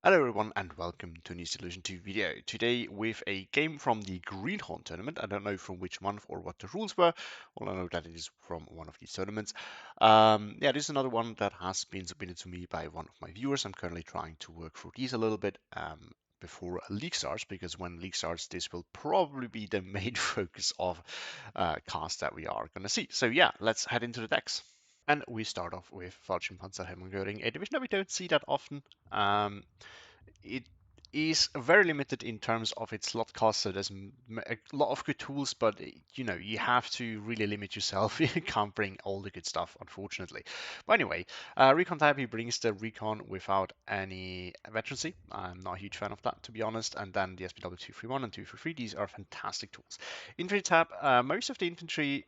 Hello everyone and welcome to a new Solution 2 video. Today with a game from the Greenhorn tournament. I don't know from which month or what the rules were. All I know that it is from one of these tournaments. Yeah, this is another one that has been submitted to me by one of my viewers. I'm currently trying to work through these a little bit before League starts, because when League starts, this will probably be the main focus of cast that we are going to see. So yeah, let's head into the decks. And we start off with Fallschirmpanzer, a division that we don't see that often. It is very limited in terms of its slot cost, so there's a lot of good tools, but you have to really limit yourself. You can't bring all the good stuff, unfortunately. But anyway, recon type, he brings the recon without any veterancy. I'm not a huge fan of that, to be honest. And then the SPW 231 and 233, these are fantastic tools. Infantry tab, most of the infantry,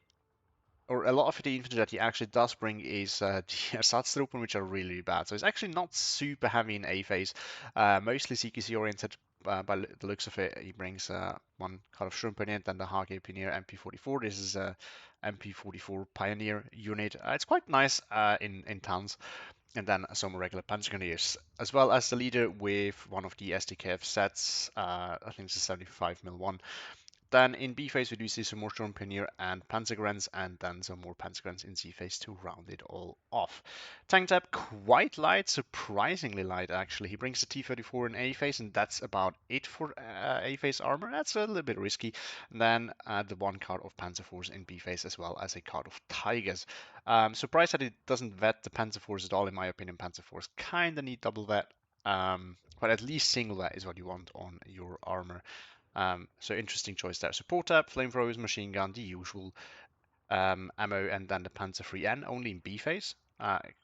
or a lot of the infantry that he actually does bring is the Ersatztruppen, which are really bad. So it's actually not super heavy in A phase, mostly CQC oriented. By the looks of it, he brings one kind of Schurmpioneer, then the HG Pioneer MP44. This is a MP44 Pioneer unit. It's quite nice in towns, and then some regular Panzergrenadiers, as well as the leader with one of the SDKF sets. I think it's a 75mm one. Then in B phase, we do see some more Sturmpioneer and Panzergrenz, and then some more Panzergrenz in C phase to round it all off. Tank type, quite light, surprisingly light actually. He brings the T-34 in A phase, and that's about it for A phase armor. That's a little bit risky. And then the one card of Panzer Force in B phase, as well as a card of Tigers. Surprised that it doesn't vet the Panzer Force at all, in my opinion. Panzer Force kinda need double vet. But at least single vet is what you want on your armor. So interesting choice there. Support tab, flamethrowers, machine gun, the usual ammo, and then the Panzer III N only in B phase,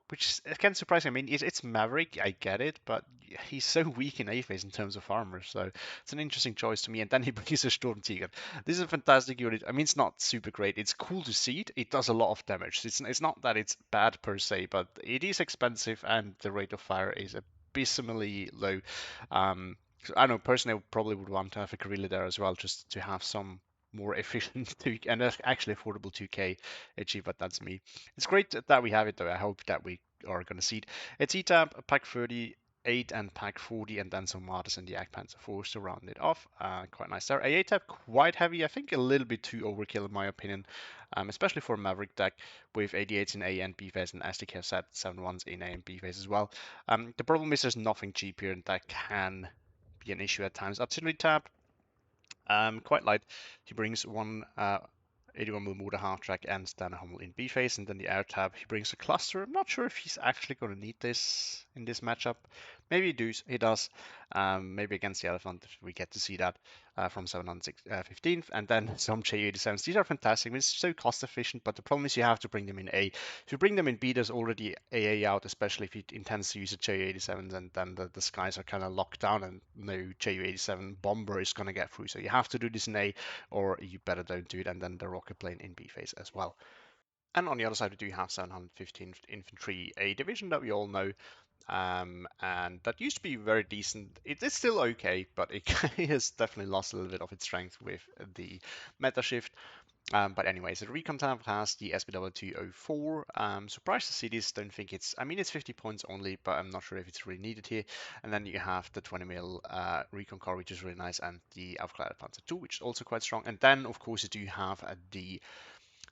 which is again surprising. I mean, it's Maverick, I get it, but he's so weak in A phase in terms of armor, so it's an interesting choice to me. And then he brings a Sturmtiger. This is a fantastic unit. I mean, it's not super great. It's cool to see it. It does a lot of damage. It's not that it's bad per se, but it is expensive, and the rate of fire is abysmally low. So I know personally, I probably would want to have a Guerrilla there as well, just to have some more efficient and actually affordable 2K achieve, but that's me. It's great that we have it though. I hope that we are going to see it. It's ETAP, pack 38 and pack 40, and then some Martyrs and the Panzer Force to round it off. Quite nice there. A tab, quite heavy. I think a little bit too overkill in my opinion, especially for a Maverick deck with 88s in A and B phase and SDK set 71s in A and B phase as well. The problem is there's nothing cheap here, and that can be an issue at times. Artillery tab, quite light. He brings one 81mm mortar half track and Stanner Hummel in B phase, and then the air tab he brings a cluster. I'm not sure if he's actually going to need this in this matchup. Maybe he does. Maybe against the Elephant we get to see that from 715th, and then some Ju-87s. These are fantastic. I mean, it's so cost efficient, but the problem is you have to bring them in A. If you bring them in B, there's already AA out, especially if you intend to use a Ju-87s, and then the skies are kind of locked down, and no Ju-87 bomber is going to get through. So you have to do this in A, or you better don't do it, and then the rocket plane in B phase as well. And on the other side, we do have 715th Infantry, a division that we all know, and that used to be very decent. It is still okay, but it has definitely lost a little bit of its strength with the meta shift. But anyways, the recon tab has the SPW 204. Surprised to see this. Don't think it's. I mean, it's 50 points only, but I'm not sure if it's really needed here. And then you have the 20mm recon car, which is really nice, and the Aufklärer Panzer 2, which is also quite strong. And then, of course, you do have the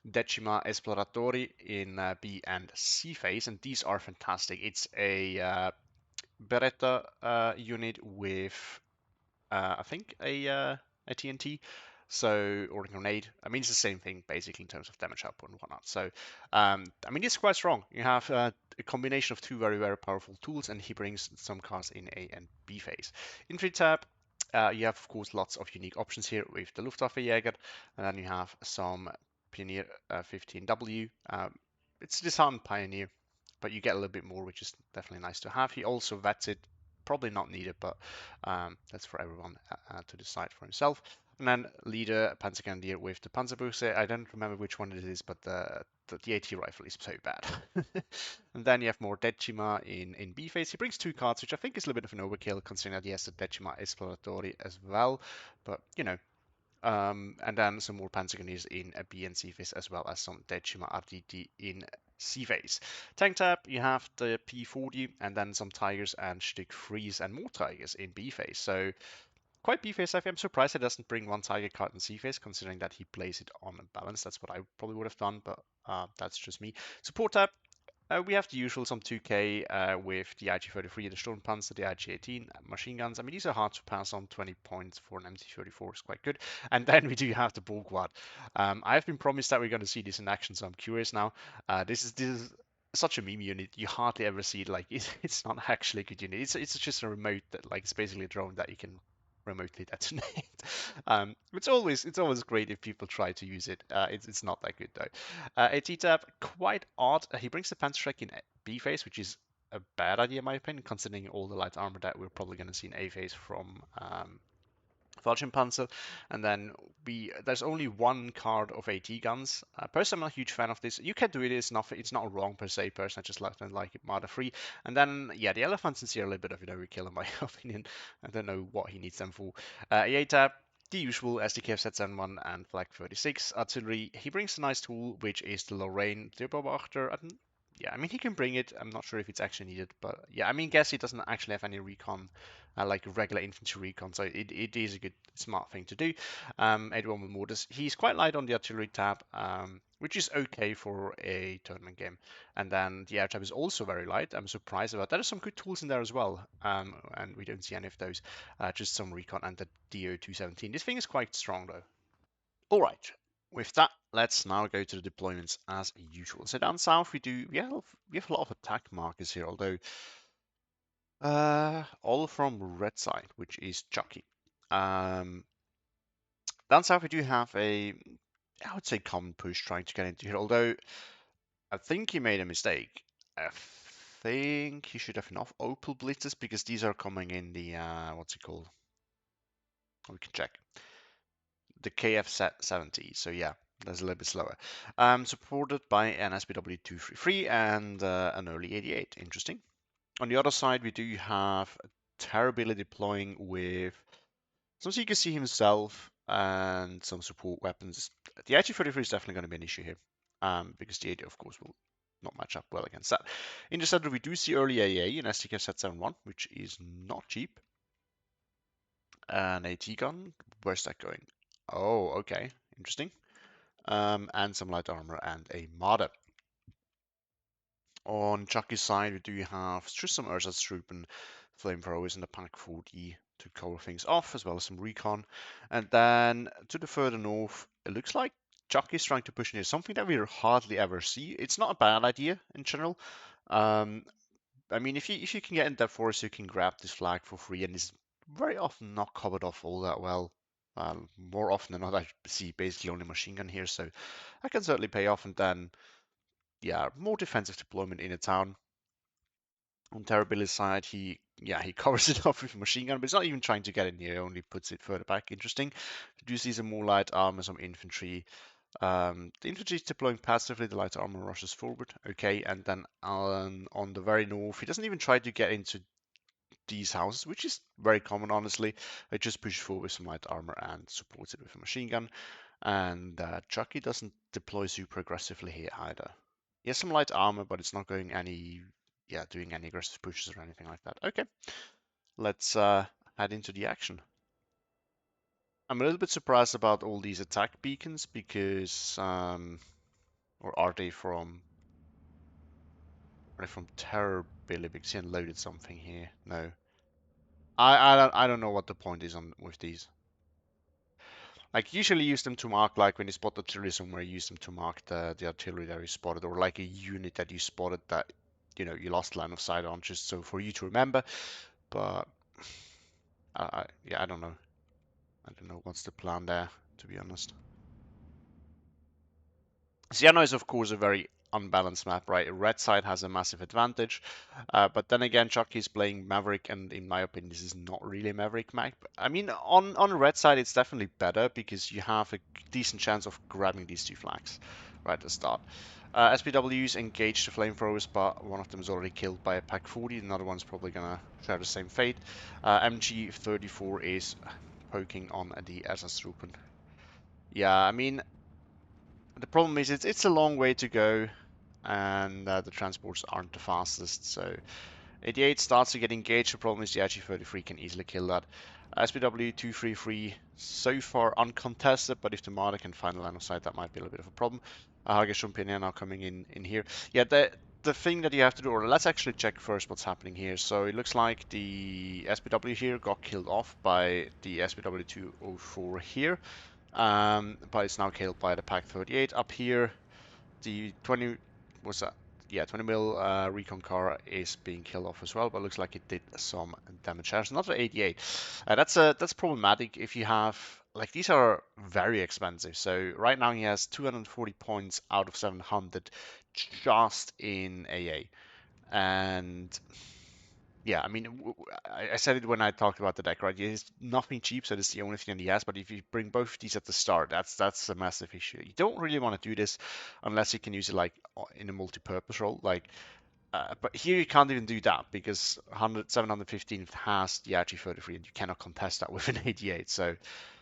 Decima Esploratori in B and C phase, and these are fantastic. It's a Beretta unit with, I think, a TNT, so, or a grenade. I mean, it's the same thing basically in terms of damage output and whatnot. So, I mean, it's quite strong. You have a combination of two very, very powerful tools, and he brings some cards in A and B phase. Infantry tab. You have, of course, lots of unique options here with the Luftwaffe Jäger, and then you have some Pioneer 15W. It's disarmed Pioneer, but you get a little bit more, which is definitely nice to have. He also vets it, probably not needed, but that's for everyone to decide for himself. And then leader Panzergrenadier with the Panzerbuchse. I don't remember which one it is, but the AT rifle is so bad. And then you have more Decima in B phase. He brings two cards, which I think is a little bit of an overkill, considering that he has the Decima Esploratori as well. But and then some more Panzergrenadiers in B and C phase, as well as some Decima Arditi in C phase. Tank tab, you have the P40 and then some tigers and Stick Freeze and more tigers in B phase. So quite B phase. I'm surprised he doesn't bring one tiger card in C phase, considering that he plays it on a balance. That's what I probably would have done, but that's just me. Support tab, we have the usual, some 2k with the IG-33, the Sturmpanzer, the IG-18, machine guns. I mean, these are hard to pass on. 20 points for an MT-34 is quite good. And then we do have the Bulgwad. I've been promised that we're going to see this in action, so I'm curious now. This is such a meme unit. You hardly ever see it. Like, it's not actually a good unit. It's just a remote that, like, it's basically a drone that you can remotely detonate. It's always great if people try to use it. It's not that good though. AT-Tab, quite odd. He brings the Panzerschreck in B phase, which is a bad idea in my opinion, considering all the light armor that we're probably going to see in A phase from Fallschirmpanzer. And then there's only one card of AT guns. Personally, I'm not a huge fan of this. You can do it. It's not wrong per se. Personally, I just like it Marder free. And then yeah, the elephants in here are a little bit of an overkill in my opinion. I don't know what he needs them for. EA tab. The usual SDKF Z71 and Flag 36 artillery. He brings a nice tool, which is the Lorraine Debeobachter. Yeah, I mean, he can bring it. I'm not sure if it's actually needed, but yeah, I mean, guess he doesn't actually have any recon, like regular infantry recon, so it is a good, smart thing to do. 81 with mortars. He's quite light on the artillery tab, which is okay for a tournament game. And then the air tab is also very light. I'm surprised about that. There's some good tools in there as well, and we don't see any of those. Just some recon and the DO217. This thing is quite strong though. All right. With that, let's now go to the deployments as usual. So down south, we have a lot of attack markers here, although all from red side, which is Chucky. Um, Down south, we do have I would say common push trying to get into here, although I think he made a mistake. I think he should have enough Opal Blitzers because these are coming in the, what's it called? We can check. The KF70, so yeah, that's a little bit slower. Supported by an SPW233 and an early 88. Interesting. On the other side, we do have Terror Billy deploying with some CQC himself and some support weapons. The IG-33 is definitely going to be an issue here, because the 80, of course, will not match up well against that. In the center, we do see early AA in STK Z71, which is not cheap. An AT gun, where's that going? Oh, okay, interesting. And some light armor and a Marder. On Chucky's side, we do have just some Ursastruppen flamethrowers and a Pack 40 to cover things off, as well as some recon. And then to the further north, it looks like Chucky's trying to push near something that we hardly ever see. It's not a bad idea in general. I mean, if you can get in that forest, you can grab this flag for free, and it's very often not covered off all that well. More often than not, I see basically only machine gun here, so that can certainly pay off. And then, yeah, more defensive deployment in a town. On Terror Billy's side, he covers it off with a machine gun, but he's not even trying to get in here. He only puts it further back. Interesting. We do see some more light armor, some infantry. The infantry is deploying passively. The light armor rushes forward. Okay, and then on the very north, he doesn't even try to get into these houses, which is very common, honestly. They just push forward with some light armor and supports it with a machine gun. And Chucky doesn't deploy super aggressively here either. He has some light armor, but it's not going doing any aggressive pushes or anything like that. Okay, let's head into the action. I'm a little bit surprised about all these attack beacons because, or are they from Terror Billy? Because he unloaded something here. No, I don't know what the point is on with these. Like usually use them to mark, like when you spot artillery somewhere, use them to mark the artillery that you spotted, or like a unit that you spotted that you lost line of sight on, just so for you to remember. But yeah, I don't know. I don't know what's the plan there, to be honest. Sianno is, of course, a very unbalanced map, right? Red side has a massive advantage, but then again, Chucky's playing Maverick, and in my opinion, this is not really a Maverick map. I mean, on the red side, it's definitely better because you have a decent chance of grabbing these two flags right at the start. SPWs engage the flamethrowers, but one of them is already killed by a Pack 40. Another one's probably gonna share the same fate. MG34 is poking on the Ersastruppen. Yeah, I mean, the problem is it's a long way to go. and the transports aren't the fastest. So 88 starts to get engaged. The problem is the IG-33 can easily kill that. SPW 233 so far uncontested, but if the Marder can find a line of sight, that might be a little bit of a problem. Fallschirmpanzer now coming in here. Yeah, the thing that you have to do, or let's actually check first what's happening here. So it looks like the SPW here got killed off by the SPW 204 here, but it's now killed by the Pack 38 up here. The 20, what's that? Yeah, 20 mil recon car is being killed off as well, but looks like it did some damage. There's another 88. That's problematic if you have, like, these are very expensive. So right now he has 240 points out of 700 just in AA, and yeah, I mean, I said it when I talked about the deck, right? It's nothing cheap, so that's the only thing that he has. But if you bring both of these at the start, that's a massive issue. You don't really want to do this unless you can use it like in a multi-purpose role. Like, but here you can't even do that because 715 has the RG33, and you cannot contest that with an 88. So,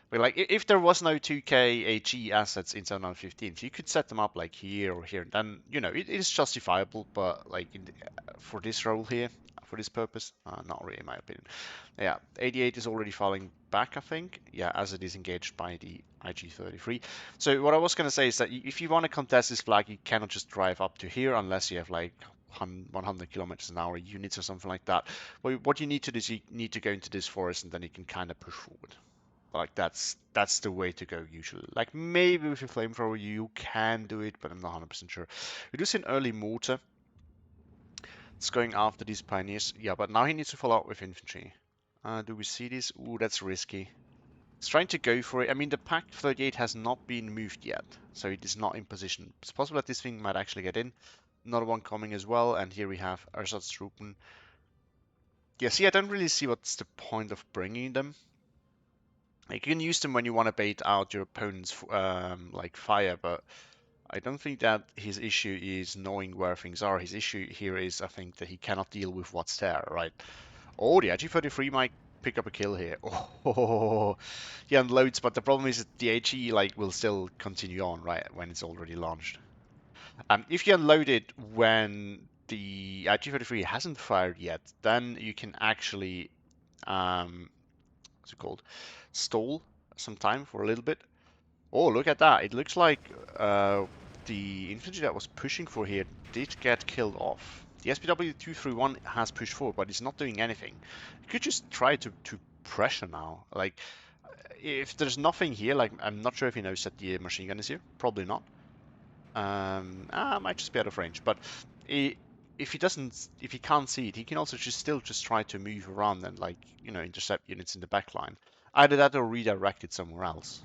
but like, if there was no 2K HE assets in 715, you could set them up like here or here. Then it is justifiable. But like for this role here, for this purpose, not really in my opinion. Yeah, 88 is already falling back, I think. Yeah, as it is engaged by the IG-33. So what I was going to say is that if you want to contest this flag, you cannot just drive up to here unless you have like 100 kilometers an hour units or something like that. But what you need to do is you need to go into this forest and then you can kind of push forward. Like that's the way to go usually. Like maybe with a flamethrower you can do it, but I'm not 100% sure. We do see an early mortar. It's going after these pioneers. Yeah, but now he needs to follow up with infantry. Do we see this? Ooh, that's risky. He's trying to go for it. I mean, the Pack 38 has not been moved yet, so it is not in position. It's possible that this thing might actually get in. Another one coming as well, and here we have Ersatztruppen. Yeah, see, I don't really see what's the point of bringing them. Like, you can use them when you want to bait out your opponent's like fire, but I don't think that his issue is knowing where things are. His issue here is, I think, that he cannot deal with what's there, right? Oh, the IG-33 might pick up a kill here. Oh, he unloads, but the problem is that the HE like will still continue on, right, when it's already launched. If you unload it when the IG-33 hasn't fired yet, then you can actually, what's it called, stall some time for a little bit. Oh, look at that. It looks like the infantry that was pushing for here did get killed off. The SPW-231 has pushed forward, but it's not doing anything. You could just try to pressure now. Like, if there's nothing here, like, I'm not sure if he knows that the machine gun is here. Probably not. I might just be out of range. But if he can't see it, he can also still try to move around and, like, intercept units in the back line. Either that or redirect it somewhere else.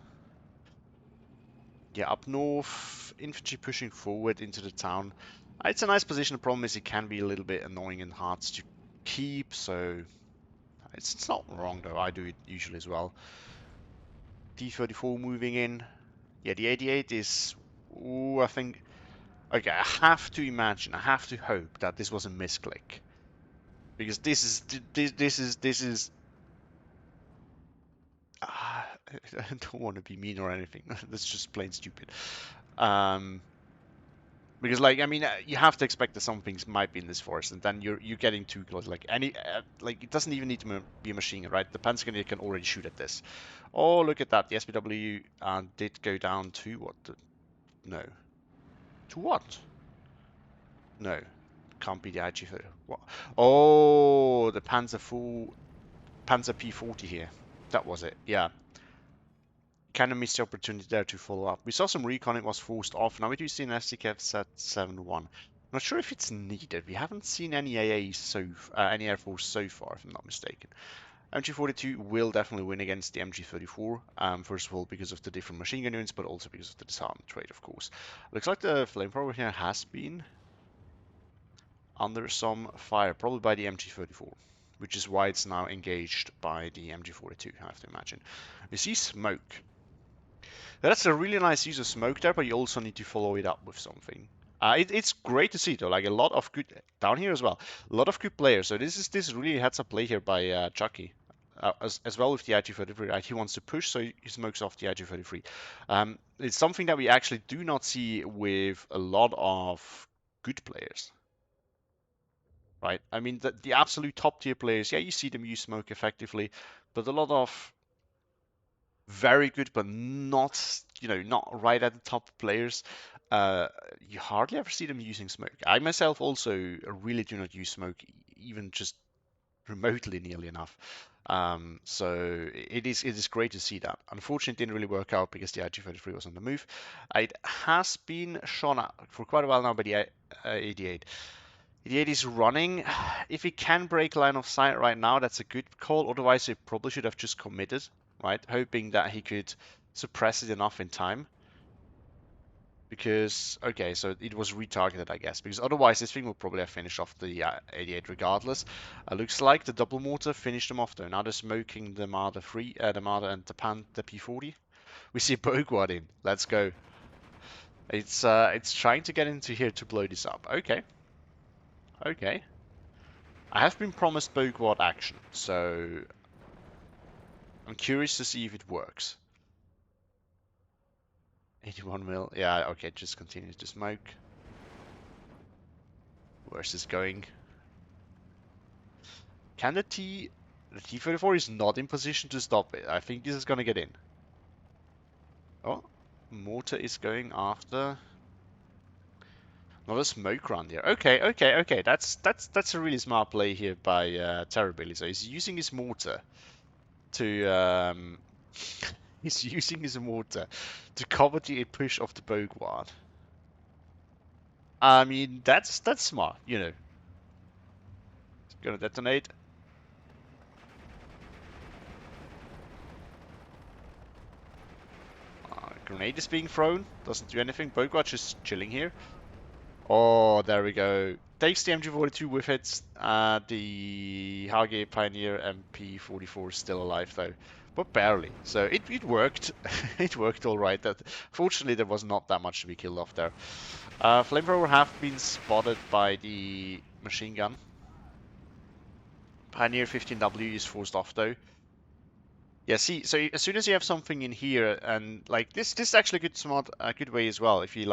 Yeah, up north, infantry pushing forward into the town. It's a nice position. The problem is it can be a little bit annoying and hard to keep, so it's not wrong though. I do it usually as well. D34 moving in. Yeah, the 88 is. Ooh, I think. Okay, I have to imagine. I have to hope that this was a misclick, because this is. I don't want to be mean or anything. That's just plain stupid. Because, like, I mean, you have to expect that some things might be in this forest, and then you're getting too close. Like like it doesn't even need to be a machine gun, right? The Panzer can already shoot at this. Oh, look at that! The SPW did go down to what? No, to what? No, can't be the IG. What? Oh, the Panzer P40 here. That was it. Yeah. Kind of missed the opportunity there to follow up. We saw some recon, it was forced off. Now we do see an SDCF set 7-1. Not sure if it's needed. We haven't seen any any Air Force so far, if I'm not mistaken. MG42 will definitely win against the MG34. First of all, because of the different machine gun units, but also because of the disarmament rate, of course. Looks like the flamethrower here has been under some fire, probably by the MG34, which is why it's now engaged by the MG42, I have to imagine. We see smoke. That's a really nice use of smoke there, but you also need to follow it up with something. It's great to see though, like a lot of good down here as well. A lot of good players. So this really heads up play here by Chucky, as well with the IG-33. Right, he wants to push, so he smokes off the IG-33. It's something that we actually do not see with a lot of good players, right? I mean, the absolute top tier players, yeah, you see them use smoke effectively, but a lot of very good, but not, not right at the top players, you hardly ever see them using smoke. I myself also really do not use smoke, even just remotely nearly enough. So it is great to see that. Unfortunately, it didn't really work out because the IG-33 was on the move. It has been shown out for quite a while now by the 88. 88 is running. If he can break line of sight right now, that's a good call. Otherwise, he probably should have just committed, right? Hoping that he could suppress it enough in time. Because, okay, so it was retargeted, I guess. Because otherwise, this thing will probably have finished off the 88 regardless. Looks like the double mortar finished them off, though. Now they're smoking the Marder 3, the Marder and the P40. We see Bogward in. Let's go. It's trying to get into here to blow this up. Okay. Okay. I have been promised Bogward action, so I'm curious to see if it works. 81 mil. Yeah, okay, just continues to smoke. Where's this going? Can the T-34 is not in position to stop it. I think this is gonna get in. Oh, mortar is going after. Not a smoke run here. Okay, okay, okay. That's a really smart play here by Terror Billy. So he's using his mortar to he's using his mortar to cover the push of the Bogward. I mean, that's smart, It's gonna detonate. Grenade is being thrown. Doesn't do anything. Bogward just chilling here. Oh, there we go. Takes the MG42 with it. The Hargate Pioneer MP44 is still alive though, but barely. So it worked. It worked all right. Fortunately, there was not that much to be killed off there. Flamethrower have been spotted by the machine gun. Pioneer 15W is forced off though. Yeah, see, so as soon as you have something in here, and like this is actually a good way as well. If you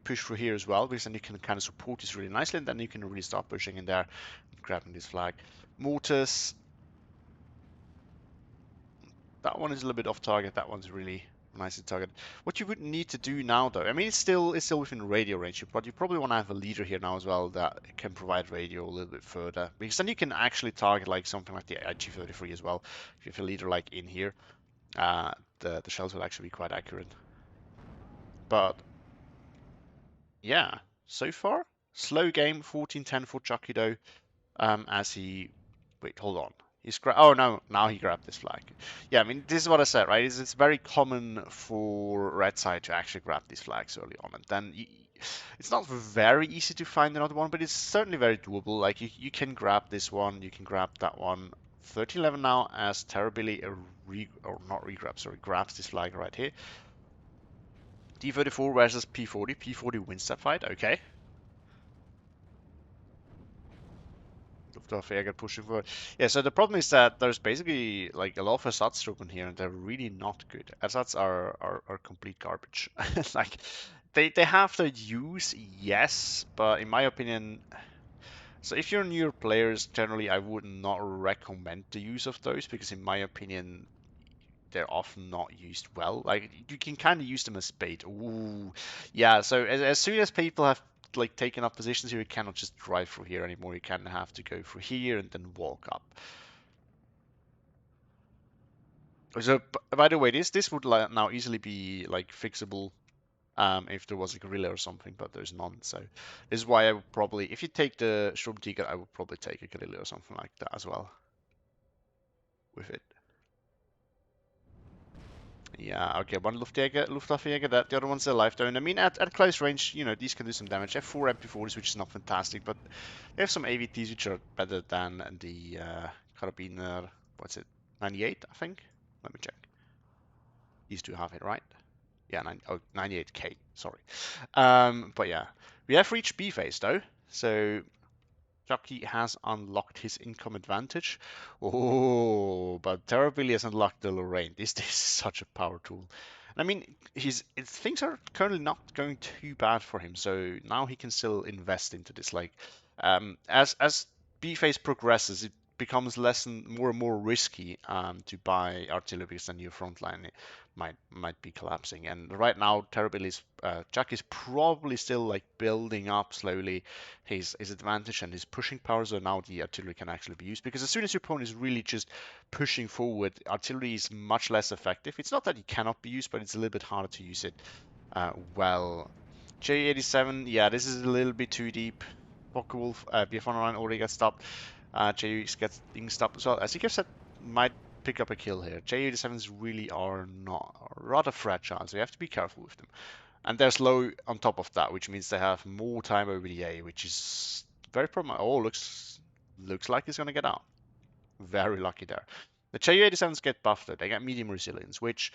push through here as well, because then you can kind of support this really nicely, and then you can really start pushing in there, and grabbing this flag. Mortars, that one is a little bit off target. That one's really nicely targeted. What you would need to do now, though, I mean, it's still within radio range, but you probably want to have a leader here now as well that can provide radio a little bit further, because then you can actually target like something like the IG-33 as well. If you have a leader like in here. The shells will actually be quite accurate. But yeah, so far, slow game, 14-10 for Chucky though, as he, wait, hold on. Oh no, now he grabbed this flag. Yeah, I mean, this is what I said, right? It's very common for Red Side to actually grab these flags early on, and then it's not very easy to find another one, but it's certainly very doable. Like, you can grab this one, you can grab that one. 13-11 now as Terror Billy, grabs this flag right here. D34 versus P40. P40 wins that fight. Okay. Luftwaffe pushing forward. Yeah, so the problem is that there's basically like a lot of Ersatztruppen here, and they're really not good. Ersatz are complete garbage. Like, they have their use, yes, but in my opinion, so if you're newer players, generally I would not recommend the use of those, because in my opinion, they're often not used well. Like, you can kind of use them as bait. Ooh, yeah. So as soon as people have like taken up positions here, you cannot just drive through here anymore. You kind of have to go through here and then walk up. So by the way, this would now easily be like fixable if there was a guerrilla or something, but there's none. So this is why I would probably, if you take the Sturmtiger, I would probably take a guerrilla or something like that as well with it. Yeah, okay, one Luftwaffejäger, the other one's alive though. And I mean, at close range, these can do some damage. They have 4 MP40s, which is not fantastic, but they have some AVTs, which are better than the Karabiner, what's it, 98, I think? Let me check. These two have it, right? Yeah, 98k, sorry. But yeah, we have reached B phase though, so Chucky has unlocked his income advantage. Oh, but Terror Billy has unlocked the Lorraine. This is such a power tool. I mean, things are currently not going too bad for him, so now he can still invest into this. Like, as B phase progresses, it becomes less and more risky to buy artillery because then your front line might be collapsing. And right now, Terror-Billy's Chuck is probably still like building up slowly his advantage and his pushing power. So now the artillery can actually be used because as soon as your opponent is really just pushing forward, artillery is much less effective. It's not that it cannot be used, but it's a little bit harder to use it well. J87, yeah, this is a little bit too deep. Wolf, BF Online already got stopped. J gets being stopped as well. As you said, might pick up a kill here. J87s really are not rather fragile, so you have to be careful with them. And they're slow on top of that, which means they have more time over the A, which is very problematic. Oh, looks like he's gonna get out. Very lucky there. The Ju-87s get buffed though. They get medium resilience, which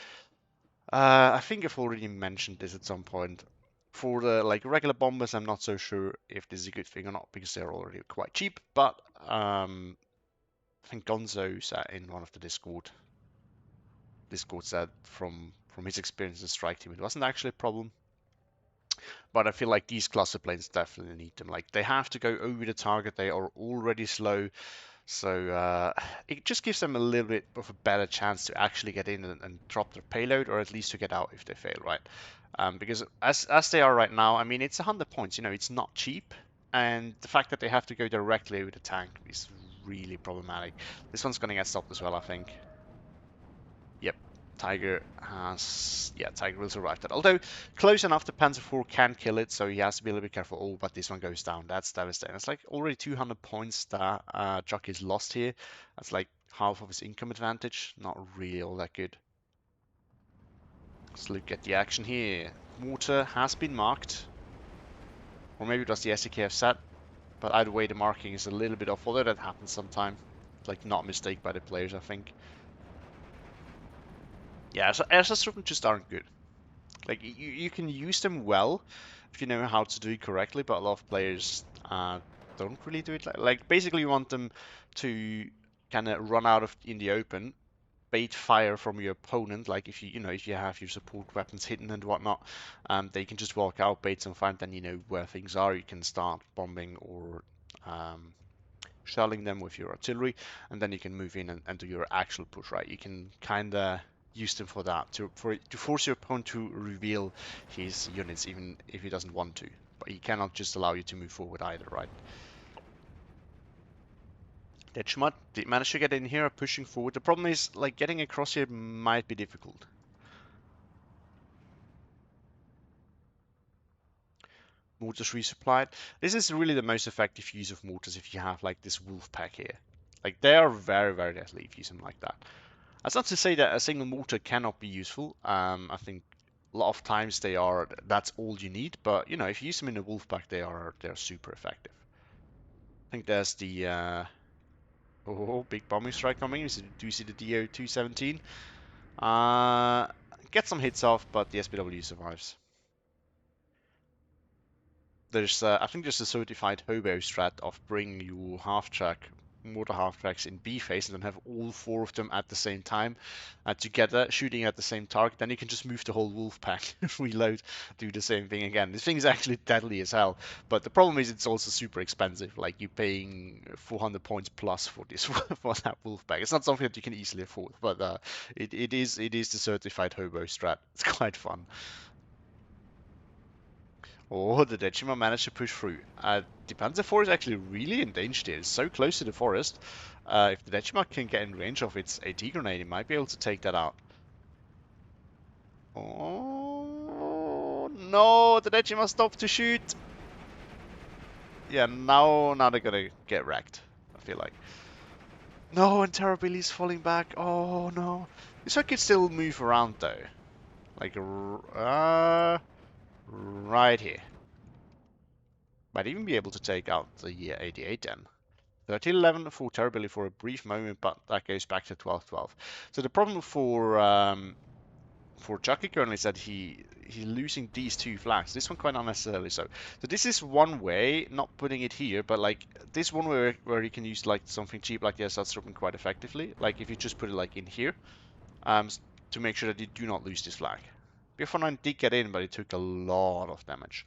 I think I've already mentioned this at some point. For the like regular bombers, I'm not so sure if this is a good thing or not because they're already quite cheap. But I think Gonzo said in one of the Discord said from his experience in Strike Team, it wasn't actually a problem. But I feel like these cluster planes definitely need them. Like they have to go over the target. They are already slow. So it just gives them a little bit of a better chance to actually get in and drop their payload, or at least to get out if they fail, right? Because as they are right now, I mean, it's 100 points. You know, it's not cheap, and the fact that they have to go directly over the tank is really problematic. This one's gonna get stopped as well, I think. Yep. Tiger will survive that. Although close enough, the Panzer IV can kill it, so he has to be a little bit careful. Oh, but this one goes down. That's devastating. It's like already 200 points that Chucky's lost here. That's like half of his income advantage. Not really all that good. Let's look at the action here. Mortar has been marked. Or maybe it was the SDKF set. But either way, the marking is a little bit off, although that happens sometime. It's like not a mistake by the players, I think. Yeah, so SS just aren't good. Like you can use them well if you know how to do it correctly, but a lot of players don't really do it. Like basically, you want them to kind of run out of in the open, bait fire from your opponent. Like if if you have your support weapons hidden and whatnot, they can just walk out, bait some fire, and then you know where things are. You can start bombing or shelling them with your artillery, and then you can move in and do your actual push. Right? You can kind of use them for that to force your opponent to reveal his units even if he doesn't want to, but he cannot just allow you to move forward either, right? Detschmat did manage to get in here, pushing forward. The problem is like getting across here might be difficult. Mortars resupplied. This is really the most effective use of mortars if you have like this wolf pack here. Like they are very, very deadly if you use them like that. That's not to say that a single mortar cannot be useful. I think a lot of times that's all you need, but you know, if you use them in a wolf pack, they're super effective. I think there's the big bombing strike coming. Do you see the DO-217? Get some hits off, but the SPW survives. There's I think there's a certified hobo strat of bringing your mortar half tracks in B phase and then have all four of them at the same time together shooting at the same target. Then you can just move the whole wolf pack, reload, do the same thing again. This thing is actually deadly as hell, but the problem is it's also super expensive. Like you're paying 400 points plus for this for that wolf pack. It's not something that you can easily afford, but it is the certified hobo strat. It's quite fun. Oh, the Dejima managed to push through. The Panzer IV is actually really endangered here. It's so close to the forest. If the Dejima can get in range of its AT grenade, it might be able to take that out. Oh, no, the Dejima stopped to shoot. Yeah, now they're gonna get wrecked, I feel like. No, and Terror Billy's falling back. Oh, no. This one could still move around, though. Like, right here. Might even be able to take out the 88 then. 1311 for Terror Billy for a brief moment, but that goes back to 1212. So the problem for Chucky currently is that he's losing these two flags. This one quite unnecessarily so. So this is one way, not putting it here, but like this one where you can use like something cheap like the SS quite effectively. Like if you just put it like in here, to make sure that you do not lose this flag. BF-9 did get in, but it took a lot of damage.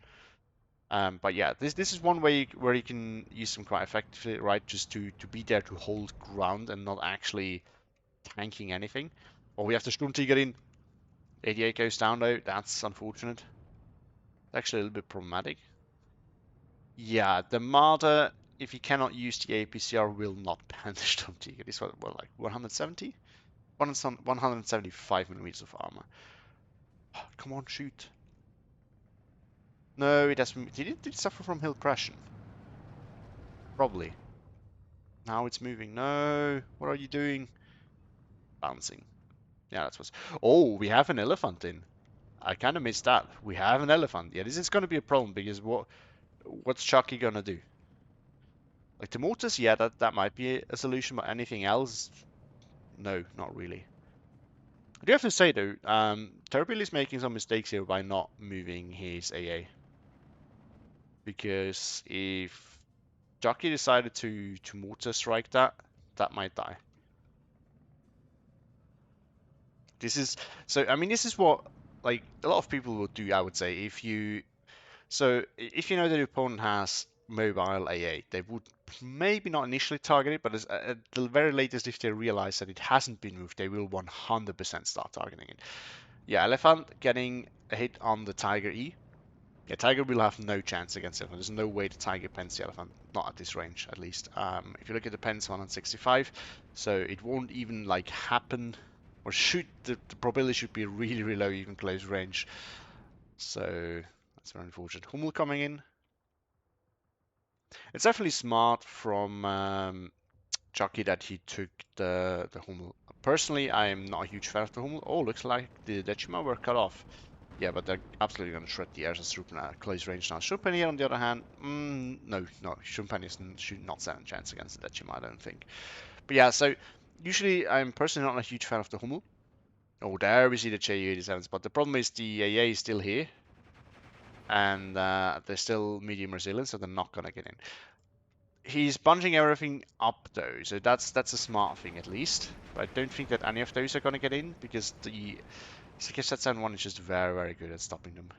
But yeah, this is one way where you can use them quite effectively, right? Just to be there to hold ground and not actually tanking anything. Or we have the Sturmtiger in. 88 goes down though. That's unfortunate. It's actually a little bit problematic. Yeah, the Marder, if you cannot use the APCR, will not ban the Sturmtiger. This was like 170? 175 millimeters of armor. Come on, shoot. No, it doesn't. Did it suffer from hill crashing? Probably. Now it's moving. No, what are you doing? Bouncing. Yeah, that's what's. Oh, we have an elephant in. I kind of missed that. We have an elephant. Yeah, this is going to be a problem because what's Chucky gonna do? Like the mortars, yeah, that might be a solution, but anything else, no, not really. I do have to say though, Terror Billy is making some mistakes here by not moving his AA, because if Chucky decided to mortar strike that, that might die. This is so. I mean, this is what like a lot of people will do. I would say if you if you know that your opponent has mobile AA, they would maybe not initially target it, but at the very latest, if they realize that it hasn't been moved, they will 100% start targeting it. Yeah, Elephant getting a hit on the Tiger E. Yeah, Tiger will have no chance against Elephant. There's no way the Tiger pens the Elephant, not at this range at least. If you look at the pens 165, so it won't even like happen, or should the probability should be really, really low, even close range. So that's very unfortunate. Hummel coming in. It's definitely smart from Chucky that he took the Hummel. Personally, I am not a huge fan of the Hummel. Oh, looks like the Decima were cut off. Yeah, but they're absolutely going to shred the airs of Strupen at close range now. Strupen here, on the other hand, no, Strupen should not stand a chance against the Decima, I don't think. But yeah, so usually I'm personally not a huge fan of the Hummel. Oh, there we see the Ju-87s, but the problem is the AA is still here, and they're still medium resilient, so they're not going to get in. He's bunching everything up though, so that's a smart thing at least. But I don't think that any of those are going to get in, because the Sekissetsan-1 is just very, very good at stopping them.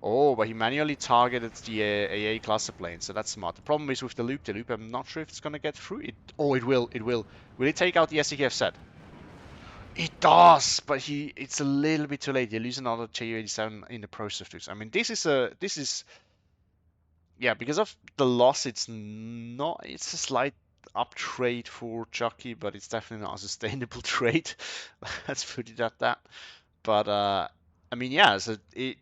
Oh, but he manually targeted the AA cluster plane, so that's smart. The problem is with the loop, I'm not sure if it's going to get through. Oh, it will, it will. Will it take out the SDKF set? It does, but it's a little bit too late. You lose another Ju-87 in the process of this. I mean, this is yeah, because of the loss, it's a slight up trade for Chucky, but it's definitely not a sustainable trade. Let's put it at that. But I mean, yeah, so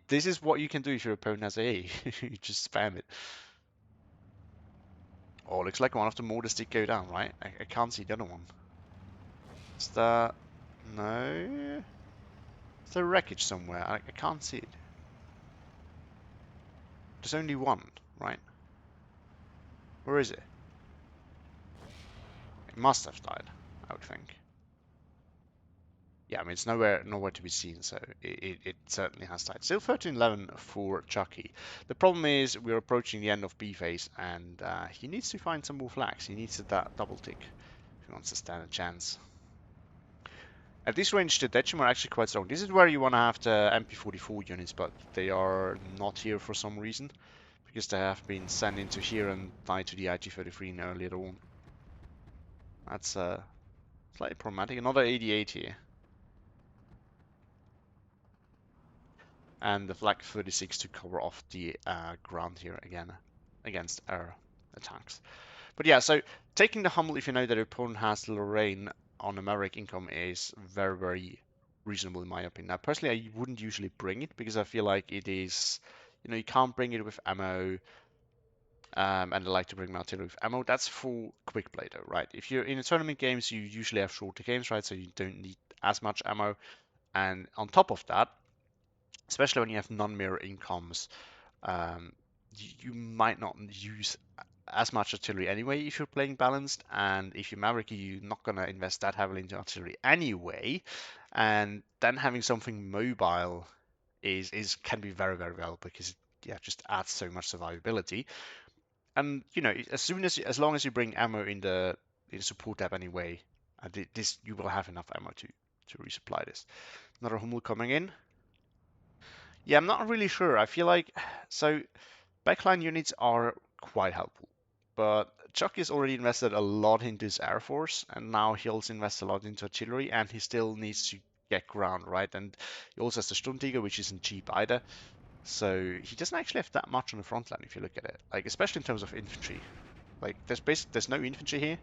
this is what you can do if your opponent has A. You just spam it. Oh, looks like one of the mortars did go down, right? I can't see the other one. Is that... No? Is there wreckage somewhere? I can't see it. There's only one, right? Where is it? It must have died, I would think. Yeah, I mean, it's nowhere to be seen, so it certainly has died. Still 13-11 for Chucky. The problem is we're approaching the end of B phase, and he needs to find some more flags. He needs that double tick if he wants to stand a chance. At this range, the Decima are actually quite strong. This is where you want to have the MP44 units, but they are not here for some reason, because they have been sent into here and died to the IG-33 earlier on. That's slightly problematic. Another 88 here. And the Flak 36 to cover off the ground here again against our attacks. But yeah, so taking the Hummel, if you know that your opponent has the Lorraine on a Maverick income, is very, very reasonable in my opinion. Now, personally, I wouldn't usually bring it because I feel like it is, you can't bring it with ammo. And I like to bring my artillery with ammo. That's for quick play though, right? If you're in a tournament games, you usually have shorter games, right? So you don't need as much ammo. And on top of that, especially when you have non-mirror incomes, you might not use as much artillery anyway if you're playing balanced, and if you're Maverick, you're not going to invest that heavily into artillery anyway, and then having something mobile can be very, very well, because it just adds so much survivability. And as long as you bring ammo in the support tab anyway, this you will have enough ammo to resupply this. Another Hummel coming in. Yeah, I'm not really sure. I feel like so backline units are quite helpful, but Chuck has already invested a lot into his air force, and now he also invests a lot into artillery, and he still needs to get ground, right? And he also has the Sturmtiger, which isn't cheap either. So he doesn't actually have that much on the front line if you look at it, like especially in terms of infantry. Like there's no infantry here.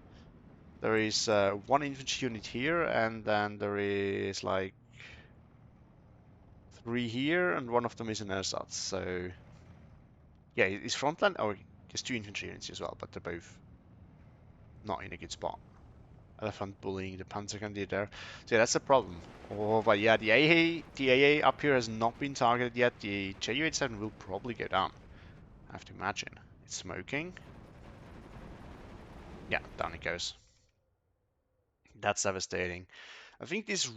There is one infantry unit here, and then there is like three here, and one of them is an ersatz. So yeah, his front line. Oh, there's two infantry units as well, but they're both not in a good spot. Elephant bullying the Panzergrenadier there. So yeah, that's the problem. Oh, but yeah, the AA up here has not been targeted yet. The Ju-87 will probably go down. I have to imagine. It's smoking. Yeah, down it goes. That's devastating. I think this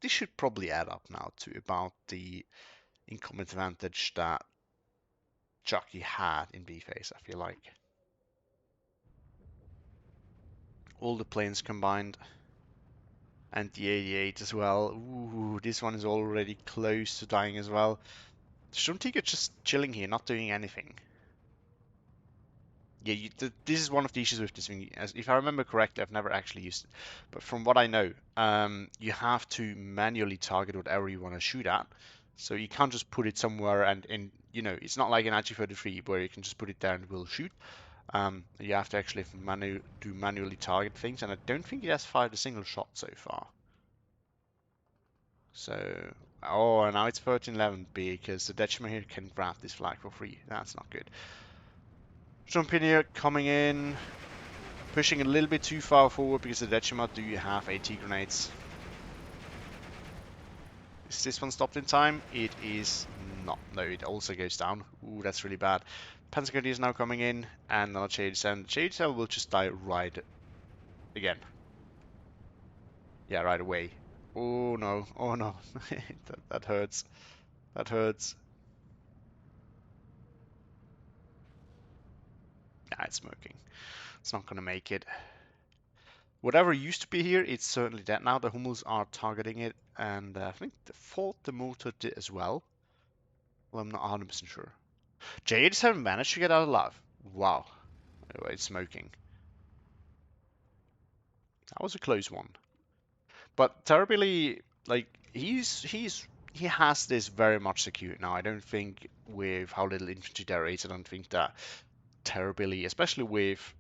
should probably add up now to about the income advantage that Chucky had in B phase, I feel like. All the planes combined. And the 88 as well. Ooh, this one is already close to dying as well. Sturmtiger just chilling here, not doing anything. Yeah, this is one of the issues with this thing. As if I remember correctly, I've never actually used it, but from what I know, you have to manually target whatever you want to shoot at. So you can't just put it somewhere and you know, it's not like an IG-33 where you can just put it there and it will shoot. You have to actually manually target things, and I don't think it has fired a single shot so far. So, oh, and now it's 1311 because the Dutchman here can grab this flag for free. That's not good. Champignon coming in, pushing a little bit too far forward because the Dutchman do have AT grenades. Is this one stopped in time? It is not. No, it also goes down. Ooh, that's really bad. Panzer is now coming in, and another J87. The J87 will just die right again. Yeah, right away. Oh no, oh no. that hurts. That hurts. Yeah, it's smoking. It's not gonna make it. Whatever used to be here, it's certainly dead now. The Hummels are targeting it, and I think the mortar did as well. Well, I'm not 100% sure. J87 managed to get out alive. Wow. Anyway, it's smoking. That was a close one. But Terror Billy, like, he has this very much secured now. I don't think with how little infantry there is, I don't think that Terror Billy, especially with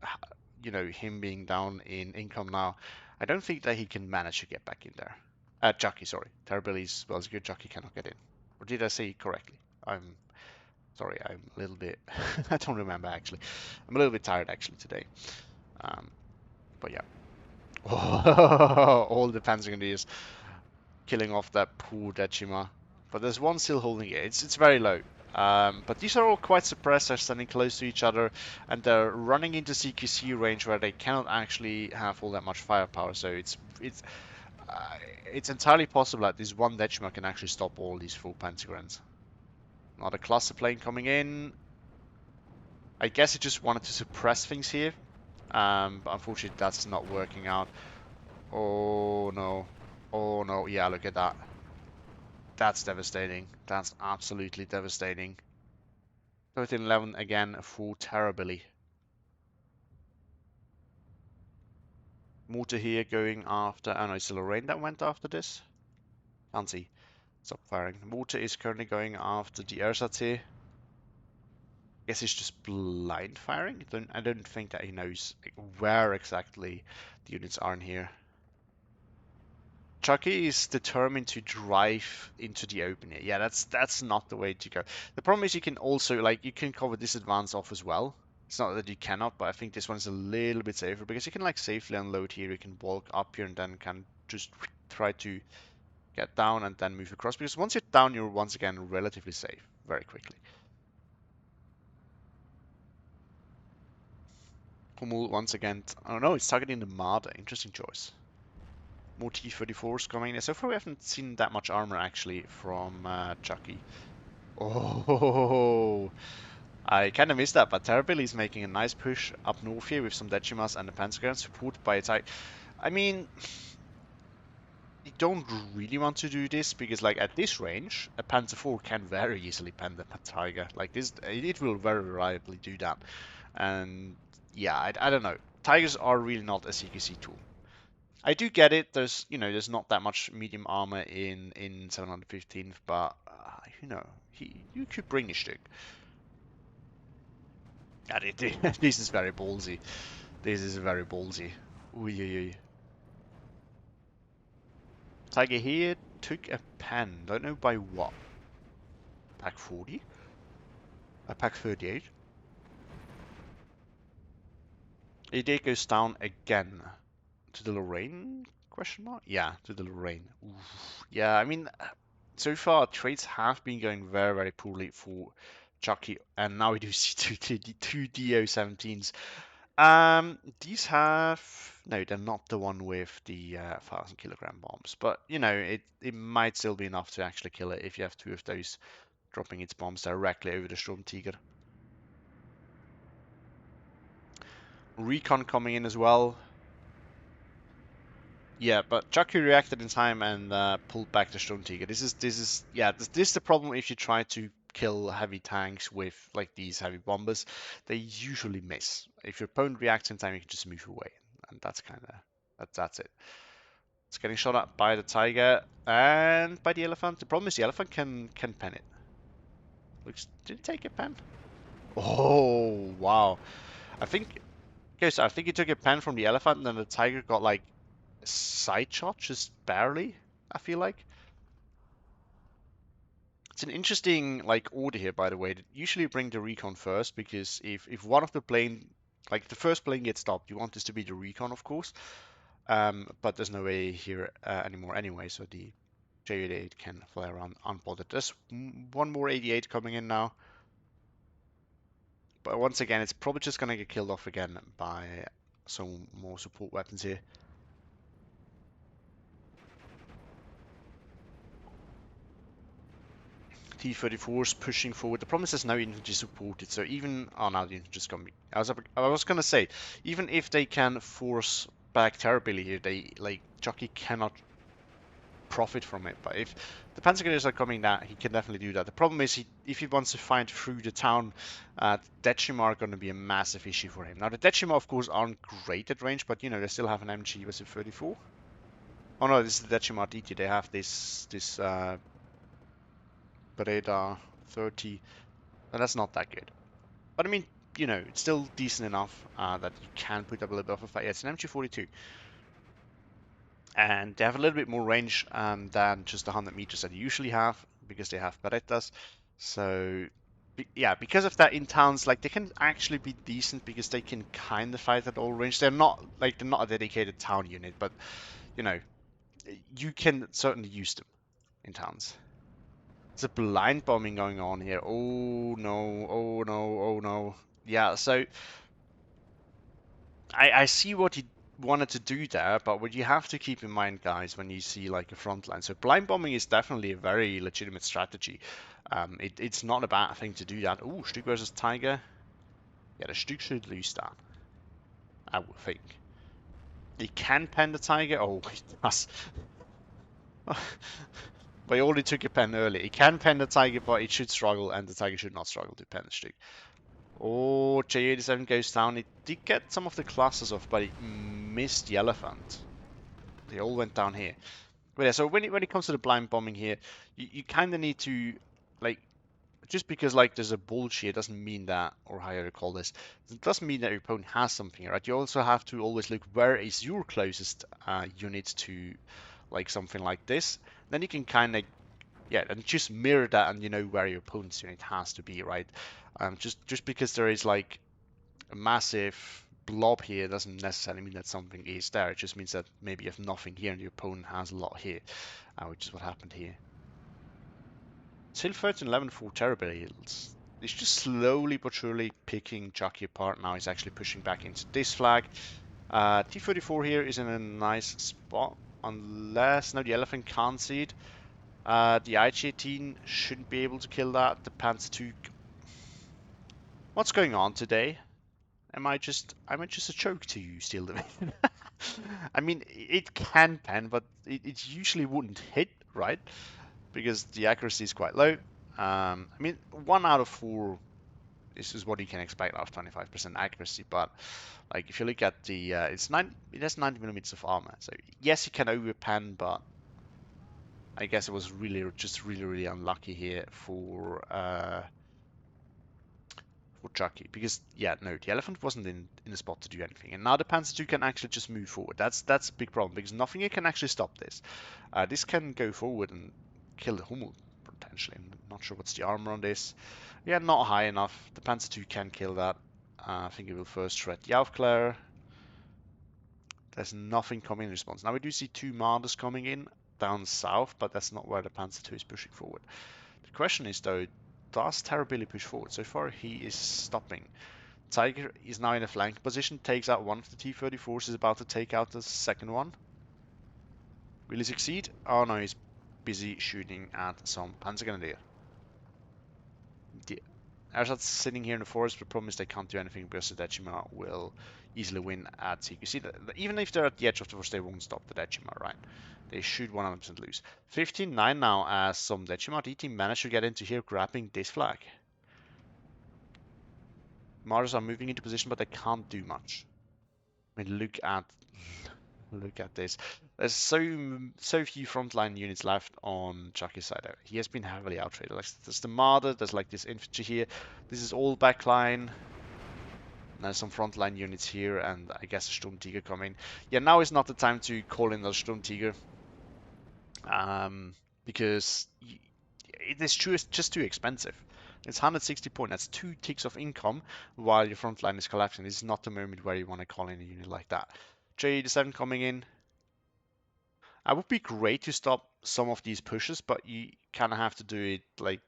you know him being down in income now, I don't think that he can manage to get back in there. Chucky, sorry. Terror Billy's well as good. Chucky cannot get in. Or did I say correctly? I'm sorry. I'm a little bit. I don't remember actually. I'm a little bit tired actually today. Um, but yeah. All the Panzergrenadiers killing off that poor Dechima. But there's one still holding it. It's very low. But these are all quite suppressed. They're standing close to each other, and they're running into CQC range where they cannot actually have all that much firepower. So it's entirely possible that this one Dechima can actually stop all these full Panzergrens. Another cluster plane coming in. I guess he just wanted to suppress things here, but unfortunately that's not working out. Oh no. Oh no. Yeah, look at that. That's devastating. That's absolutely devastating. 1311 again for Terror Billy. Mortar here going after. Oh no, it's Lorraine that went after this. Can't see. Stop firing. Mortar is currently going after the ersatz here. I guess he's just blind firing. I don't think that he knows where exactly the units are in here. Chucky is determined to drive into the open here. Yeah, that's not the way to go. The problem is you can also, like, you can cover this advance off as well. It's not that you cannot, but I think this one's a little bit safer because you can, like, safely unload here. You can walk up here and then can just try to get down and then move across. Because once you're down, you're once again relatively safe very quickly. Hummel once again. Oh no, it's targeting the Marder. Interesting choice. More T-34s coming in. So far we haven't seen that much armor actually from Chucky. Oh, I kind of missed that, but Terrorbilly is making a nice push up north here with some Dechimas and the Panzergren supported by a I mean, don't really want to do this because, like, at this range, a Panzer IV can very easily pen the Tiger. Like this, it will very reliably do that. And yeah, I don't know. Tigers are really not a CQC tool. I do get it. There's not that much medium armor in 715th, but you could bring a stick. And this is very ballsy. This is very ballsy. Ooh. Tiger here took a pen. Don't know by what. Pack 40? A pack 38? It goes down again. To the Lorraine? Question mark? Yeah, to the Lorraine. Oof. Yeah, I mean, so far trades have been going very, very poorly for Chucky, and now we do see two DO17s. These have no, they're not the one with the 1,000 kilogram bombs, but it might still be enough to actually kill it if you have two of those dropping its bombs directly over the Storm Tiger. Recon coming in as well. Yeah, but Chucky reacted in time and pulled back the Storm Tiger. This is the problem if you try to kill heavy tanks with like these heavy bombers. They usually miss. If your opponent reacts in time, you can just move away, and that's it. It's getting shot at by the Tiger and by the Elephant. The problem is the Elephant can pen it. Did it take a pen? Oh wow! I think okay, so I think he took a pen from the Elephant, and then the Tiger got like side shot, just barely, I feel like. It's an interesting like order here, by the way. Usually bring the recon first because if one of the plane, like the first plane gets stopped, you want this to be the recon, of course. But there's no way here anymore anyway, so the J88 can fly around unbothered. There's one more 88 coming in now. But once again, it's probably just going to get killed off again by some more support weapons here. T-34 is pushing forward. The problem is there's no infantry supported, so even... Oh, now the infantry's coming. I was going to say, even if they can force back Terror Billy here, Chucky cannot profit from it. But if the Panzer Grenadiers are coming down, he can definitely do that. The problem is, if he wants to find through the town, Decima are going to be a massive issue for him. Now, the Decima, of course, aren't great at range, but, they still have an MG. Was it 34? Oh, no, this is the Decima DT. They have this Beretta 30, and that's not that good. But I mean, it's still decent enough that you can put up a little bit of a fight. Yeah, it's an MG42. And they have a little bit more range than just the 100 meters that you usually have, because they have Berettas. So, yeah, because of that in towns, like, they can actually be decent because they can kind of fight at all range. They're not a dedicated town unit, but, you can certainly use them in towns. There's a blind bombing going on here. Oh no, oh no, oh no. Yeah, so I see what he wanted to do there, but what you have to keep in mind, guys, when you see like a front line. So blind bombing is definitely a very legitimate strategy. It's not a bad thing to do that. Oh, Stug versus Tiger. Yeah, the Stug should lose that, I would think. He can pen the Tiger. Oh, he does. But he already took a pen early. He can pen the Tiger, but it should struggle, and the Tiger should not struggle to pen the Stug. Oh, J87 goes down. It did get some of the classes off, but it missed the Elephant. They all went down here. But yeah, so when it comes to the blind bombing here, you kind of need to, like, just because like there's a bullshit doesn't mean that, or how you call this, it doesn't mean that your opponent has something, right? You also have to always look where is your closest unit to, like, something like this. Then you can kind of, yeah, and just mirror that, and you know where your opponent's unit has to be, right? Just because there is like a massive blob here doesn't necessarily mean that something is there. It just means that maybe you have nothing here and your opponent has a lot here, which is what happened here. Still 13-11 for Terror Billy. It's just slowly but surely picking Chucky apart. Now he's actually pushing back into this flag. T-34 here is in a nice spot, unless now the Elephant can't see it. The IG-18 shouldn't be able to kill that. The Panzer II. What's going on today? Am I just a joke to you, Steel Division? I mean, it can pen, but it usually wouldn't hit, right? Because the accuracy is quite low. I mean, 1 out of 4 is what you can expect out of 25% accuracy, but like if you look at the, it has 90 millimeters of armor, so yes, you can overpan, but I guess it was really unlucky here for Chucky, because yeah, no, the elephant wasn't in the spot to do anything, and now the Panzer II can actually just move forward. That's a big problem because nothing here can actually stop this. This can go forward and kill the Hummel potentially. I'm not sure what's the armor on this. Yeah, not high enough. The Panzer II can kill that. I think it will first shred the Aufklärer. There's nothing coming in response. Now we do see 2 Marders coming in down south, but that's not where the Panzer II is pushing forward. The question is though, does Terror Billy push forward? So far he is stopping. Tiger is now in a flank position, takes out one of the T-34s, is about to take out the second one. Will he succeed? Oh no, he's busy shooting at some Panzergrenadier. The Ersatz sitting here in the forest, but the problem is they can't do anything because the Decima will easily win at sea. You see, that even if they're at the edge of the forest, they won't stop the Decima, right? They should 100% lose. 15-9 now as some Decima D team managed to get into here, grabbing this flag. Mars are moving into position, but they can't do much. I mean, look at this. There's so few frontline units left on Chucky's side. He has been heavily outtraded. Like, there's the Marder, there's like this infantry here. This is all backline. There's some frontline units here, and I guess a Sturmtiger coming. Yeah, now is not the time to call in the Sturmtiger. Because it is just too expensive. It's 160 points. That's 2 ticks of income while your front line is collapsing. This is not the moment where you want to call in a unit like that. J87 coming in. It would be great to stop some of these pushes, but you kind of have to do it like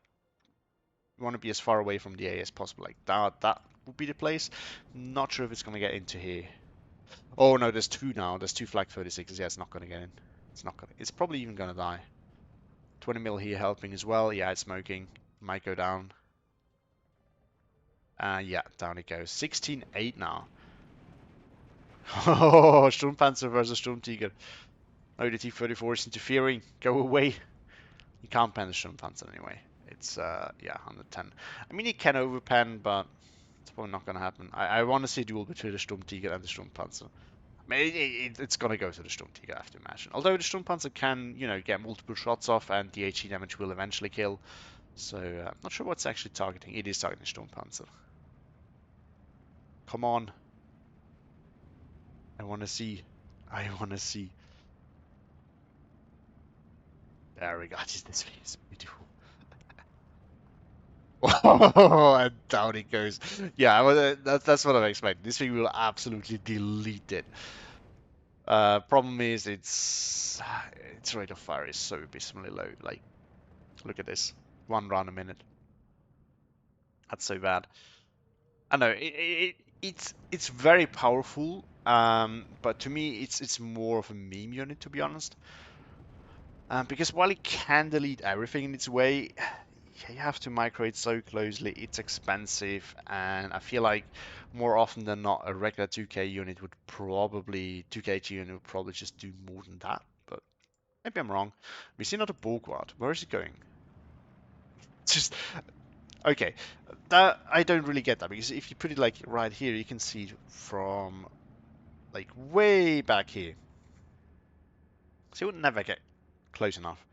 you want to be as far away from the A as possible. Like that would be the place. Not sure if it's going to get into here. Oh no, there's 2 now. There's 2 Flak 36s. Yeah, it's not going to get in. It's not going to. It's probably even going to die. 20 mil here helping as well. Yeah, it's smoking. Might go down. Yeah, down it goes. 16-8 now. Oh, Sturmpanzer versus Sturmtiger. Oh, the T-34 is interfering. Go away. You can't pen the Sturmpanzer anyway. It's, yeah, 110. I mean, you can overpen, but it's probably not going to happen. I want to see a duel between the Sturmtiger and the Sturmpanzer. I mean, it's going to go to the Sturmtiger, I have to imagine. Although the Sturmpanzer can, you know, get multiple shots off and the HE damage will eventually kill. So, I'm not sure what's actually targeting. It is targeting Sturmpanzer. Come on. I want to see. I want to see. There we go. This is beautiful. Oh, and down it goes. Yeah, well, that's what I'm expecting. This thing will absolutely delete it. Problem is, its rate of fire is so abysmally low. Like, look at this, 1 round a minute. That's so bad. I know it's very powerful. But to me, it's more of a meme unit, to be honest. Because while it can delete everything in its way, you have to micro it so closely. It's expensive, and I feel like more often than not, a regular 2K unit would probably 2K unit would probably just do more than that. But maybe I'm wrong. We see another Borgward. Where is it going? Just okay. That I don't really get that, because if you put it like right here, you can see it from like way back here. So it would never get close enough.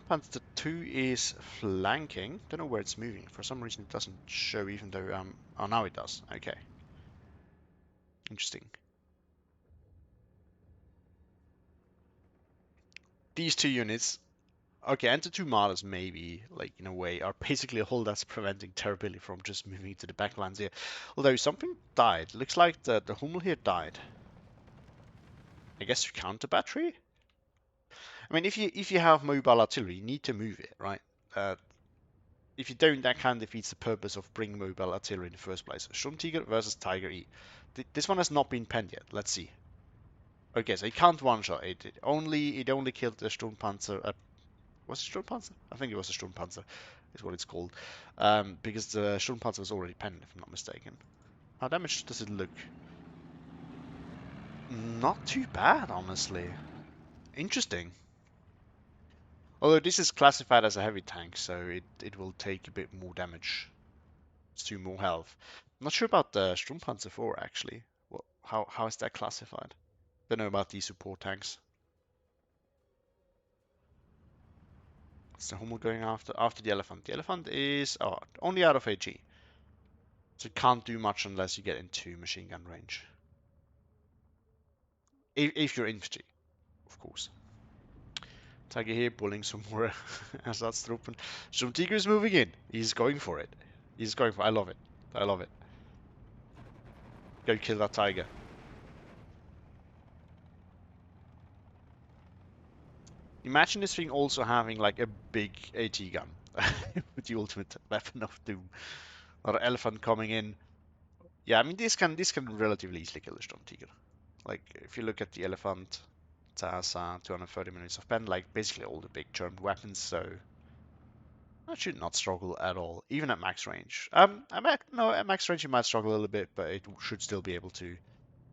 Panther 2 is flanking. Don't know where it's moving. For some reason it doesn't show, even though oh, now it does. Okay. Interesting. These 2 units, okay, and the 2 Martyrs maybe, like in a way, are basically a hold that's preventing Terror Billy from just moving to the backlines here. Although something died. Looks like the Hummel here died. I guess to counter battery? I mean, if you have mobile artillery, you need to move it, right? If you don't, that kind of defeats the purpose of bringing mobile artillery in the first place. Sturmtiger versus Tiger E. This one has not been penned yet. Let's see. Okay, so it can't one-shot. It only killed the Sturmpanzer. Was it Sturmpanzer? I think it was a Sturmpanzer, is what it's called. Because the Sturmpanzer was already penned, if I'm not mistaken. How damaged does it look? Not too bad, honestly. Interesting. Although this is classified as a heavy tank, so it will take a bit more damage. It's 2 more health. I'm not sure about the Sturmpanzer 4 actually. How is that classified? Don't know about these support tanks. What's the Hummel going after the elephant? The elephant is only out of AG. So it can't do much unless you get into machine gun range. If you're infantry, of course. Tiger here pulling some more Ersatztruppen. Sturmtiger is moving in. He's going for it. He's going for it. I love it. I love it. Go kill that tiger. Imagine this thing also having like a big AT gun with the ultimate weapon of doom. Or elephant coming in. Yeah, I mean this can relatively easily kill the Sturmtiger. Like if you look at the elephant, it has 230 minutes of pen, like basically all the big German weapons, so that should not struggle at all, even at max range. No, at max range you might struggle a little bit, but it should still be able to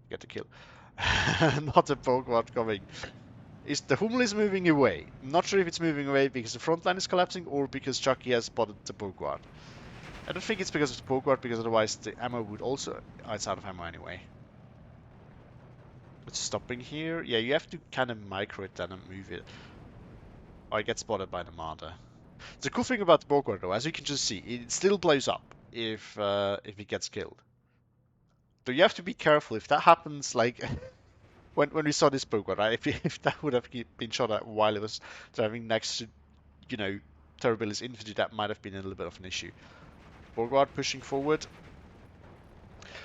get the kill. Not a Pokemon coming. Is the Hummel is moving away. I'm not sure if it's moving away because the front line is collapsing or because Chucky has spotted the Pokemon. I don't think it's because of the Pokemon, because otherwise the ammo would also... Oh, it's out of ammo anyway. It's stopping here. Yeah, you have to kind of micro it then and move it. Oh, I get spotted by the Marder. The cool thing about the Pokemon though, as you can just see, it still blows up if it gets killed. So you have to be careful if that happens, like when we saw this Pokemon, right? If that would have been shot at while it was driving next to, you know, Terror Billy's infantry, that might have been a little bit of an issue. Borgward pushing forward.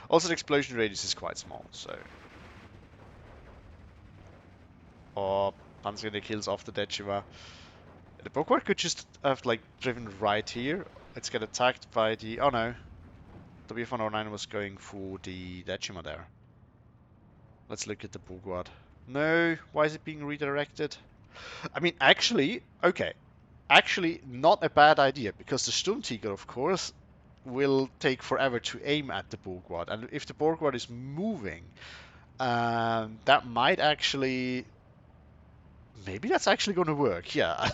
Also, the explosion radius is quite small, so. Oh, Panzer kills off the Dechima. The Borgward could just have like driven right here. Let's get attacked by the. Oh no, WF-109 was going for the Dechima there. Let's look at the Borgward. No, why is it being redirected? I mean, actually, okay. Actually, not a bad idea, because the Sturmtiger, of course, will take forever to aim at the Borgward. And if the Borgward is moving, that might actually... Maybe that's actually going to work, yeah. I'm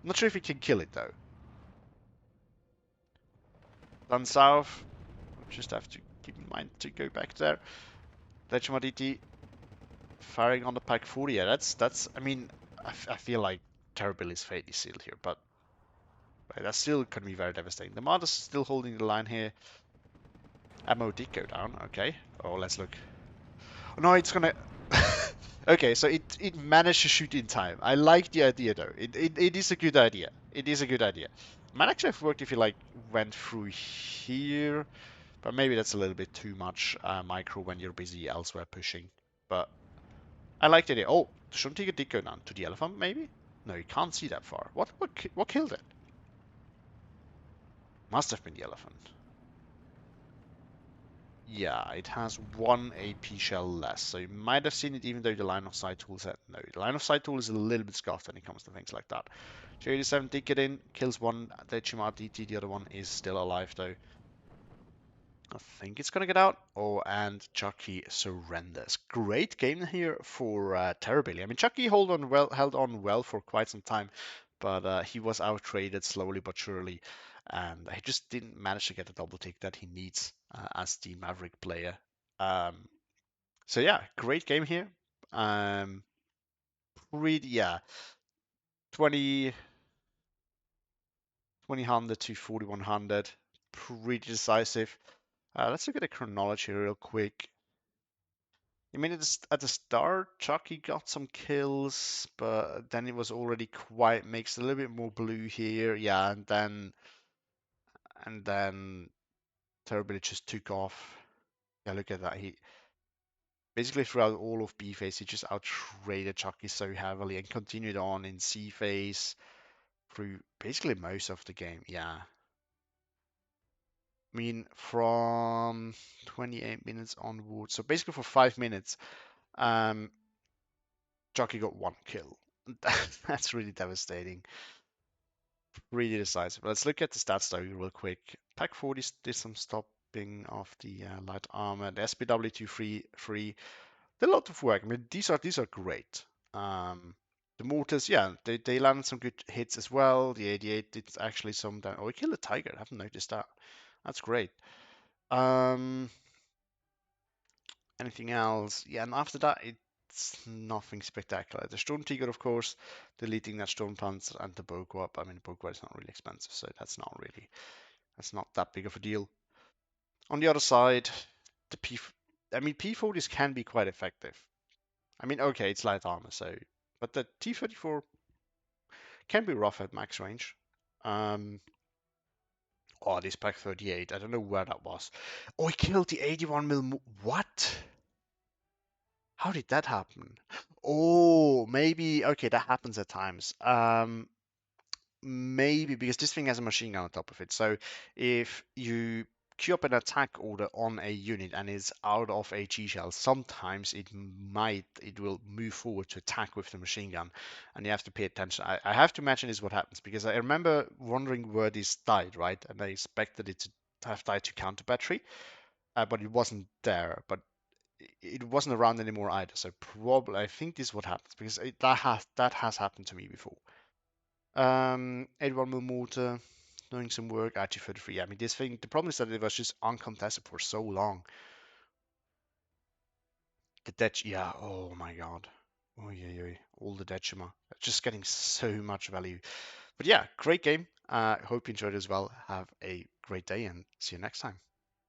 not sure if we can kill it, though. Done south. Just have to keep in mind to go back there. Legimaditi firing on the Pack 40. Yeah, that's. I mean, I feel like Terror Billy's fate is sealed here, but that still can be very devastating. The Marder's still holding the line here. Ammo did go down. Okay. Oh, let's look. Oh, no, it's gonna. Okay, so it managed to shoot in time. I like the idea though. It is a good idea. It is a good idea. Might actually have worked if you like went through here, but maybe that's a little bit too much micro when you're busy elsewhere pushing. But I like the idea. Oh, the Sturmtiger did go down to the elephant, maybe? No, you can't see that far. What killed it? Must have been the elephant. Yeah, it has 1 AP shell less, so you might have seen it even though the line of sight tool said no. The line of sight tool is a little bit scuffed when it comes to things like that. J87 did get in, kills one Dechima DT, the other one is still alive though. I think it's gonna get out. Oh, and Chucky surrenders. Great game here for Terror Billy. I mean, Chucky held on well for quite some time, but he was outtraded slowly but surely, and he just didn't manage to get the double tick that he needs as the Maverick player. Um, so yeah, great game here. Um, pretty yeah, 20 2000 to 4100, pretty decisive. Let's look at the chronology real quick. I mean, at the start, Chucky got some kills, but then it was already quite mixed. A little bit more blue here, yeah, and then Terror just took off. Yeah, look at that. He basically throughout all of B phase, he just outtraded Chucky so heavily and continued on in C phase through basically most of the game. Yeah, I mean, from 28 minutes onwards, so basically for 5 minutes, um, Chucky got 1 kill. That's really devastating. Really decisive. Let's look at the stats though real quick. Pack 40 did some stopping of the light armor. The SPW 2 free. a lot of work. I mean, these are great. The mortars, yeah, they landed some good hits as well. The 88 did actually some damage. Oh, he killed a tiger. I haven't noticed that. That's great. Um, Anything else? Yeah, and after that, it's nothing spectacular. The Storm Tiger, of course, deleting that Storm Panzer and the Bogwab. I mean, Bogwab is not really expensive, so that's not that big of a deal. On the other side, the P, I mean, P40s can be quite effective. I mean, okay, it's light armor, so, but the T-34 can be rough at max range. Um, oh, this Pack 38, I don't know where that was. Oh, he killed the 81 mil. What? How did that happen? Oh, maybe. Okay, that happens at times. Maybe because this thing has a machine gun on top of it. So if you queue up an attack order on a unit and is out of a G shell, sometimes it will move forward to attack with the machine gun, and you have to pay attention. I have to imagine is what happens because I remember wondering where this died, right? And I expected it to have died to counter battery, but it wasn't there. But it wasn't around anymore either. So probably I think this is what happens because that has happened to me before. 81 mil mortar, doing some work. Actually, 33. I mean, this thing. The problem is that it was just uncontested for so long. The dead. Yeah. Oh my god. Oh yeah, yeah. All the Dechima. Just getting so much value. But yeah, great game. Hope you enjoyed it as well. Have a great day and see you next time.